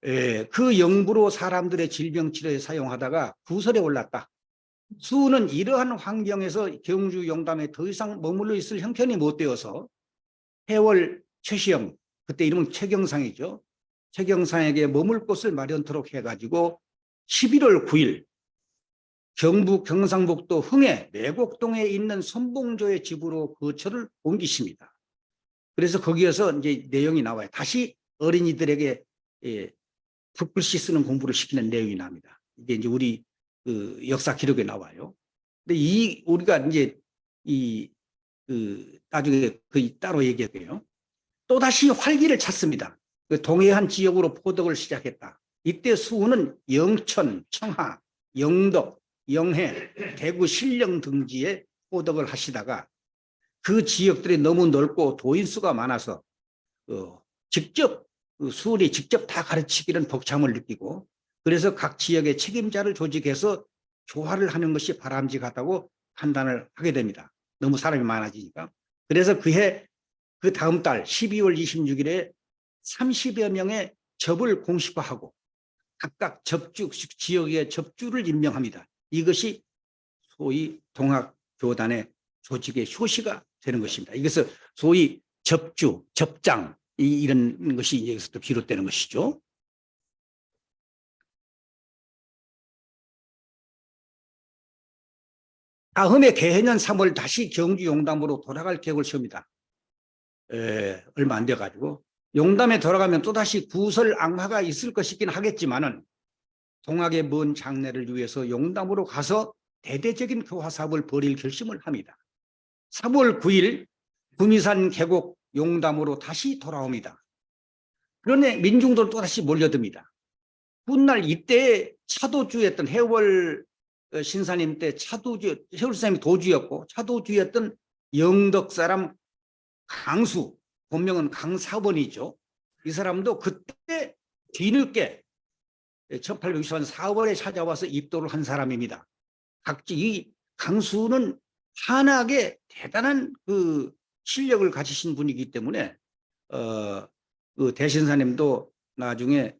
그 영부로 사람들의 질병 치료에 사용하다가 구설에 올랐다. 수는 이러한 환경에서 경주 용담에 더 이상 머물러 있을 형편이 못 되어서 해월 최시영, 그때 이름은 최경상이죠. 최경상에게 머물 곳을 마련토록 해가지고 11월 9일 경북 경상북도 흥해 매곡동에 있는 선봉조의 집으로 거처를 옮기십니다. 그래서 거기에서 이제 내용이 나와요. 다시 어린이들에게 붓글씨 쓰는 공부를 시키는 내용이 나옵니다. 이게 이제 우리 그 역사 기록에 나와요. 근데 우리가 이제 나중에 따로 얘기할게요. 또 다시 활기를 찾습니다. 그 동해안 지역으로 포덕을 시작했다. 이때 수우는 영천, 청하, 영덕, 영해, 대구, 신령 등지에 포덕을 하시다가 그 지역들이 너무 넓고 도인수가 많아서 직접 수훈이 직접 다 가르치기는 벅참을 느끼고, 그래서 각 지역의 책임자를 조직해서 교화를 하는 것이 바람직하다고 판단을 하게 됩니다. 너무 사람이 많아지니까. 그래서 그 다음 달 12월 26일에 30여 명의 접을 공식화하고 각각 지역의 접주를 임명합니다. 이것이 소위 동학교단의 조직의 효시가 되는 것입니다. 이것은 소위 접주, 접장 이런 것이 여기서부터 비롯되는 것이죠. 다음해 개해년 3월 다시 경주 용담으로 돌아갈 계획을 세웁니다. 얼마 안 돼가지고 용담에 돌아가면 또다시 구설 악마가 있을 것이긴 하겠지만은 동학의 먼 장래를 위해서 용담으로 가서 대대적인 교화 사업을 벌일 결심을 합니다. 3월 9일 구미산 계곡 용담으로 다시 돌아옵니다. 그런데 민중들 또다시 몰려듭니다. 훗날 이때 차도주였던 해월 신사님 때 해월 신사님이 도주였고 차도주였던 영덕 사람 강수, 본명은 강사번이죠. 이 사람도 그때 뒤늦게 1860년 4월에 찾아와서 입도를 한 사람입니다. 이 강수는 한학에 대단한 그 실력을 가지신 분이기 때문에 그 대신사님도 나중에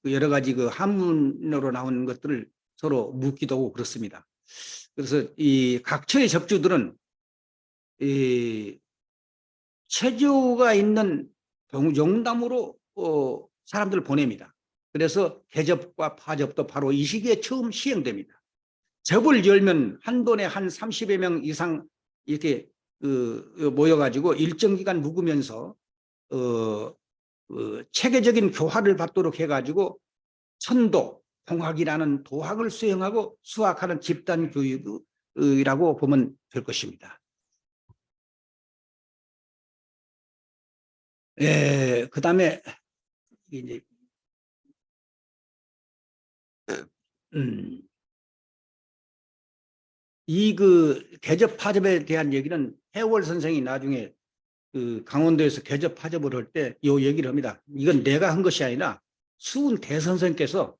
여러 가지 그 한문으로 나오는 것들을 서로 묻기도 하고 그렇습니다. 그래서 이 각처의 접주들은 체조가 있는 용담으로 사람들을 보냅니다. 그래서 개접과 파접도 바로 이 시기에 처음 시행됩니다. 접을 열면 한 돈에 한 30여 명 이상 이렇게 모여가지고 일정 기간 묵으면서 체계적인 교화를 받도록 해가지고 천도, 통학이라는 도학을 수행하고 수학하는 집단 교육이라고 보면 될 것입니다. 그 다음에 이제 이 그 개접 파접에 대한 얘기는 해월 선생이 나중에 그 강원도에서 개접 파접을 할 때 요 얘기를 합니다. 이건 내가 한 것이 아니라 수은 대선생께서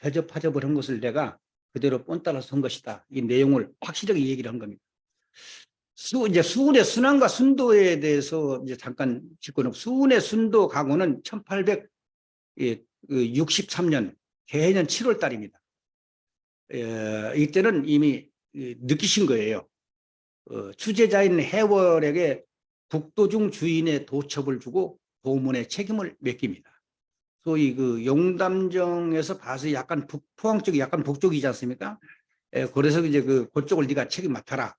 개접 파접을 한 것을 내가 그대로 본 따라서 한 것이다. 이 내용을 확실하게 얘기를 한 겁니다. 이제 수운의 순환과 순도에 대해서 이제 잠깐 짚고 놓고, 수운의 순도 강호는 1863년 개해년 7월 달입니다. 이때는 이미 느끼신 거예요. 추제자인 해월에게 북도중 주인의 도첩을 주고 도문의 책임을 맡깁니다. 소위 그 용담정에서 봐서 약간 포항 쪽이 약간 북쪽이지 않습니까? 그래서 이제 그쪽을 네가 책임 맡아라.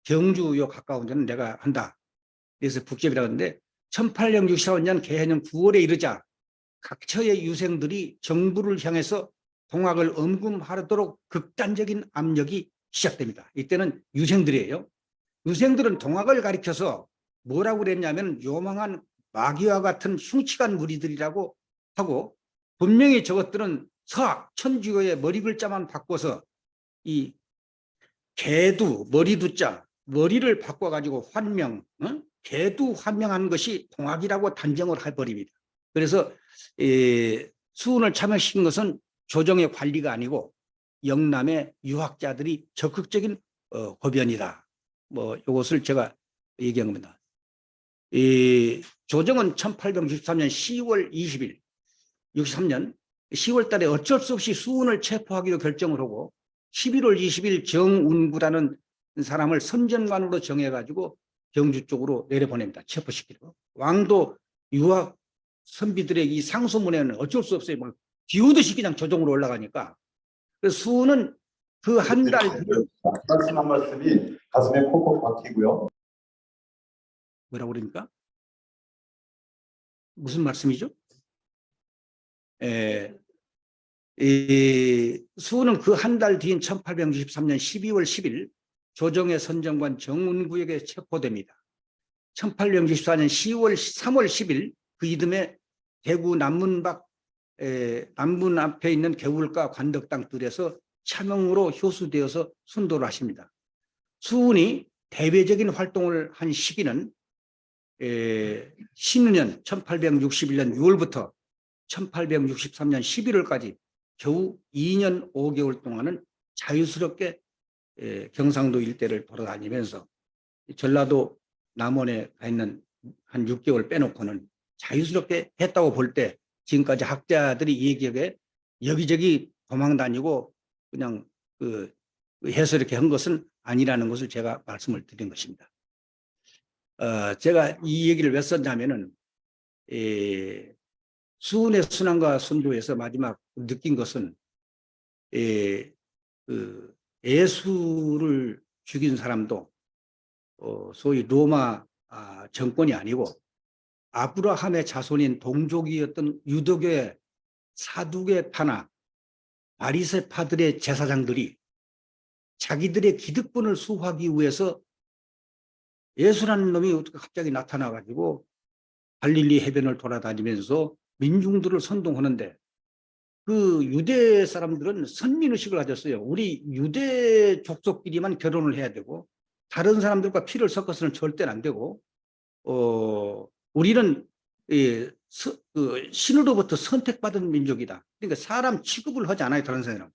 경주요 가까운 데는 내가 한다. 그래서 북접이라고 하는데 1864년 개해년 9월에 이르자 각처의 유생들이 정부를 향해서 동학을 엄금하도록 극단적인 압력이 시작됩니다. 이때는 유생들이에요. 유생들은 동학을 가리켜서 뭐라고 그랬냐면 요망한 마귀와 같은 흉측한 무리들이라고 하고, 분명히 저것들은 서학, 천주교의 머리 글자만 바꿔서 이 개두, 머리두자, 머리를 바꿔가지고 환명, 개두 환명한 것이 동학이라고 단정을 해버립니다. 그래서 수운을 참여시킨 것은 조정의 관리가 아니고 영남의 유학자들이 적극적인 고변이다. 뭐 이것을 제가 얘기한 겁니다. 조정은 1863년 10월 20일, 63년 10월 달에 어쩔 수 없이 수운을 체포하기로 결정을 하고 11월 20일 정운구라는 사람을 선전관으로 정해가지고 경주 쪽으로 내려보냅니다. 체포시키고. 왕도 유학 선비들의 이 상소문에는 어쩔 수 없어요. 막 비오듯이 그냥 조정으로 올라가니까. 그래서 수운은 그 한 달 말씀한 말씀이 가슴에 콕콕 박히고요. 뭐라고 그러니까? 무슨 말씀이죠? 수운은 그 한 달 뒤인 1863년 12월 10일 조정의 선정관 정운구에게 체포됩니다. 1864년 3월 10일 그 이듬해 대구 남문 앞에 있는 개울가 관덕당 뜰에서 차명으로 효수되어서 순도를 하십니다. 수운이 대외적인 활동을 한 시기는 신년 1861년 6월부터 1863년 11월까지 겨우 2년 5개월 동안은 자유스럽게 경상도 일대를 돌아다니면서 전라도 남원에 가 있는 한 6개월 빼놓고는 자유스럽게 했다고 볼 때, 지금까지 학자들이 이 얘기에 여기저기 도망 다니고 그냥 해서 이렇게 한 것은 아니라는 것을 제가 말씀을 드린 것입니다. 제가 이 얘기를 왜 썼냐면은 수운의 순환과 순도에서 마지막 느낀 것은 예수를 죽인 사람도 소위 로마 정권이 아니고 아브라함의 자손인 동족이었던 유도교의 사두개파나 바리새파들의 제사장들이 자기들의 기득권을 수호하기 위해서 예수라는 놈이 어떻게 갑자기 나타나가지고 갈릴리 해변을 돌아다니면서 민중들을 선동하는데, 그 유대 사람들은 선민의식을 가졌어요. 우리 유대 족속끼리만 결혼을 해야 되고 다른 사람들과 피를 섞어서는 절대는 안 되고, 우리는 신으로부터 선택받은 민족이다. 그러니까 사람 취급을 하지 않아요, 다른 사람은.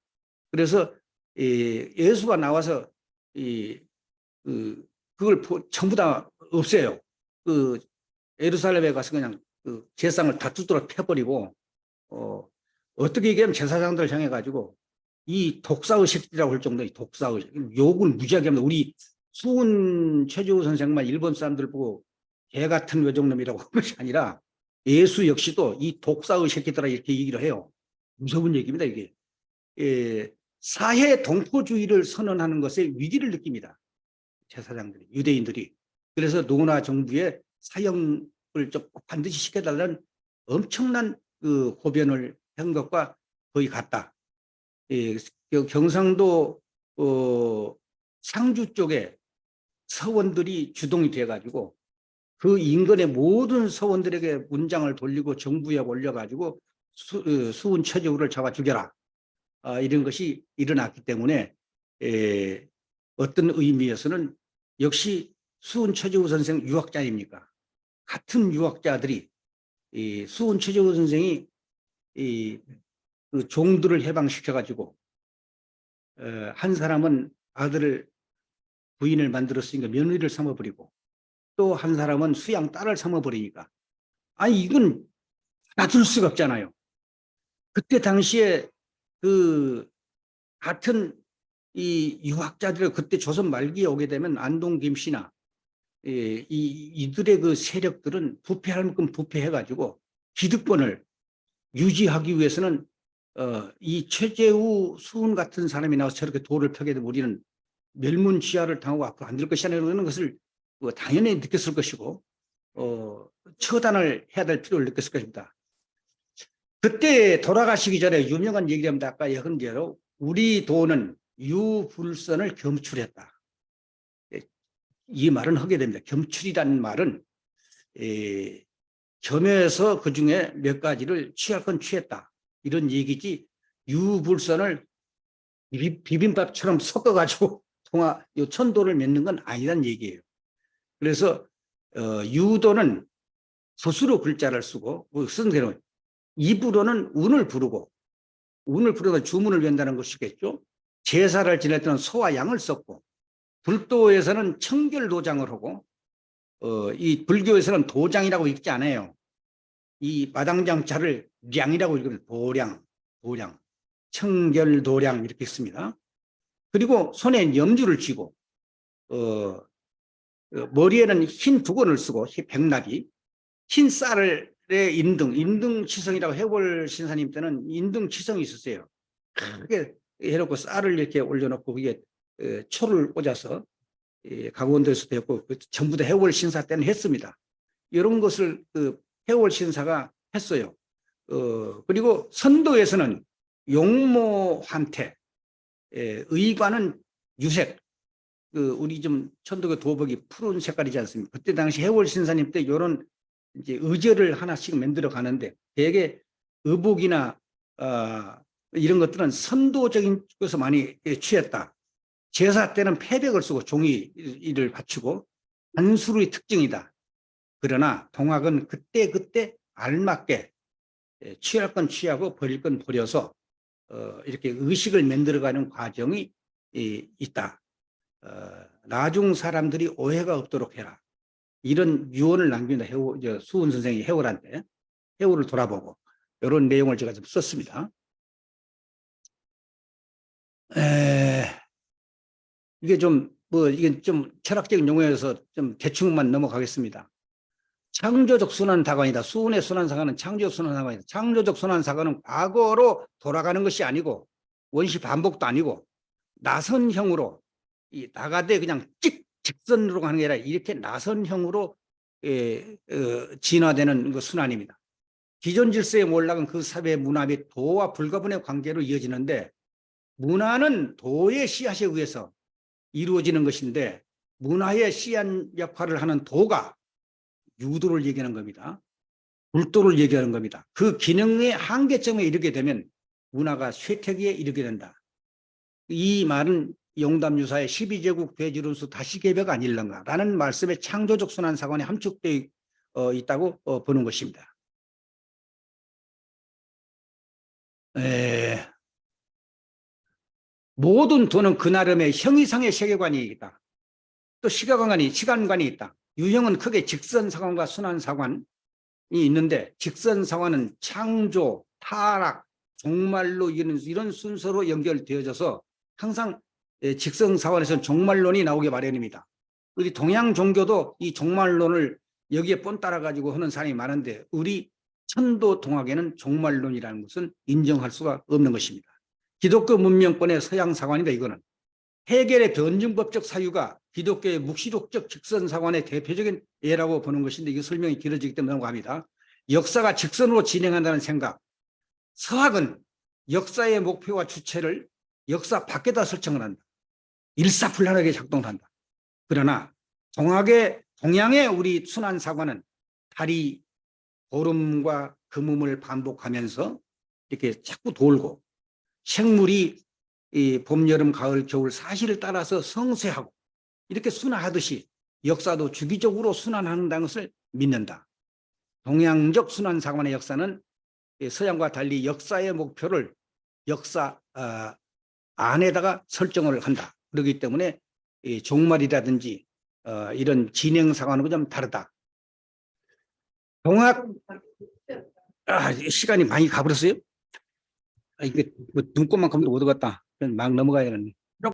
그래서 예수가 나와서 그걸 전부 다 없애요. 예루살렘에 가서 그냥 제상을 다 두드러 패버리고, 어떻게 얘기하면 제사장들 향해 가지고 이 독사의식이라고 할 정도의 독사의식, 욕을 무지하게 합니다. 우리 수은 최재우 선생만 일본 사람들 보고 개 같은 외종놈이라고 한 것이 아니라 예수 역시도 이 독사의식이더라 이렇게 얘기를 해요. 무서운 얘기입니다, 이게. 사회 동포주의를 선언하는 것에 위기를 느낍니다, 제사장들이, 유대인들이. 그래서 노나 정부에 사형을 좀 반드시 시켜달라는 엄청난 고변을 한 것과 거의 같다. 경상도 상주 쪽에 서원들이 주동이 돼가지고 그 인근의 모든 서원들에게 문장을 돌리고 정부에 올려가지고 수은 최재우를 잡아 죽여라. 이런 것이 일어났기 때문에 어떤 의미에서는 역시 수은 최재우 선생 유학자입니까? 같은 유학자들이 수은 최재우 선생이 그 종들을 해방시켜 가지고 한 사람은 아들을 부인을 만들었으니까 며느리를 삼아버리고 또 한 사람은 수양 딸을 삼아버리니까 아니 이건 놔둘 수가 없잖아요. 그때 당시에 그 같은 이 유학자들 그때 조선 말기에 오게 되면 안동 김씨나 이들의 그 세력들은 부패할 만큼 부패해가지고 기득권을 유지하기 위해서는 이 최재우 수훈 같은 사람이 나와서 저렇게 도를 펴게 되면 우리는 멸문지하를 당하고 앞으로 안 될 것이라는 것을 당연히 느꼈을 것이고 처단을 해야 될 필요를 느꼈을 것입니다. 그때 돌아가시기 전에 유명한 얘기를 합니다. 아까 여건 대로 우리 도는 유불선을 겸출했다. 이 말은 하게 됩니다. 겸출이라는 말은 겸해서 그중에 몇 가지를 취할 건 취했다. 이런 얘기지 유불선을 비빔밥처럼 섞어가지고 요 천도를 맺는 건 아니란 얘기예요. 그래서 유도는 스스로 글자를 쓰고 쓴 대로 입으로는 운을 부르고 운을 부르면 주문을 웬다는 것이겠죠. 제사를 지낼 때는 소와 양을 썼고 불도에서는 청결도장을 하고 이 불교에서는 도장이라고 읽지 않아요. 이 마당장자를 량이라고 읽으면 도량, 청결도량 이렇게 씁니다. 그리고 손에 염주를 쥐고 머리에는 흰 두건을 쓰고 백납이 흰 쌀의 인등치성이라고 해월 신사님 때는 인등치성이 있었어요. 크게 해놓고 쌀을 이렇게 올려놓고 그게 초를 꽂아서 강원도에서도 했고 전부 다 해월 신사 때는 했습니다. 이런 것을 그 해월 신사가 했어요. 그리고 선도에서는 용모환태, 의관은 유색, 우리 좀 천도교 도복이 푸른 색깔이지 않습니까? 그때 당시 해월 신사님 때 이런 이제 의제를 하나씩 만들어 가는데 대개 의복이나 이런 것들은 선도적인 것에서 많이 취했다. 제사 때는 패백을 쓰고 종이를 바치고 안수의 특징이다. 그러나 동학은 그때 알맞게 취할 건 취하고 버릴 건 버려서 이렇게 의식을 만들어가는 과정이 있다. 나중 사람들이 오해가 없도록 해라. 이런 유언을 남긴다. 수훈 선생이 해월한테 해월을 돌아보고 이런 내용을 제가 좀 썼습니다. 이게 좀 철학적인 용어여서 좀 대충만 넘어가겠습니다. 창조적 순환사관이다. 수훈의 순환사관은 창조적 순환사관이다. 창조적 순환사관은 과거로 돌아가는 것이 아니고 원시 반복도 아니고 나선형으로 나가되 그냥 직선으로 가는 게 아니라 이렇게 나선형으로 진화되는 그 순환입니다. 기존 질서의 몰락은 그 사회의 문화 및 도와 불가분의 관계로 이어지는데 문화는 도의 씨앗에 의해서 이루어지는 것인데 문화의 씨앗 역할을 하는 도가 유도를 얘기하는 겁니다. 불도를 얘기하는 겁니다. 그 기능의 한계점에 이르게 되면 문화가 쇠퇴기에 이르게 된다. 이 말은 용담유사의 12제국 대지론수 다시 개벽 아닐런가 라는 말씀에 창조적 순환사관이 함축되어 있다고 보는 것입니다. 모든 도는 그 나름의 형이상의 세계관이 있다. 또 시간관이 있다. 유형은 크게 직선사관과 순환사관이 있는데 직선사관은 창조, 타락, 종말로 이런 순서로 연결되어져서 항상 직선사관에서는 종말론이 나오기 마련입니다. 우리 동양 종교도 이 종말론을 여기에 본 따라 가지고 하는 사람이 많은데 우리 천도 동학에는 종말론이라는 것은 인정할 수가 없는 것입니다. 기독교 문명권의 서양사관이다 이거는. 해겔의 변증법적 사유가 기독교의 묵시록적 직선사관의 대표적인 예라고 보는 것인데 이 설명이 길어지기 때문에 넘어갑니다. 역사가 직선으로 진행한다는 생각. 서학은 역사의 목표와 주체를 역사 밖에다 설정을 한다. 일사불란하게 작동을 한다. 그러나 동양의 우리 순환사관은 달이 보름과 금음을 반복하면서 이렇게 자꾸 돌고 생물이 이 봄, 여름, 가을, 겨울 사시를 따라서 성쇠하고 이렇게 순환하듯이 역사도 주기적으로 순환하는 것을 믿는다. 동양적 순환 사관의 역사는 서양과 달리 역사의 목표를 역사 안에다가 설정을 한다. 그렇기 때문에 이 종말이라든지 이런 진행 상황은 좀 다르다. 동학 시간이 많이 가버렸어요. 이게 뭐 눈곱만 감도 못 오갔다. 막 넘어가야 되겠네.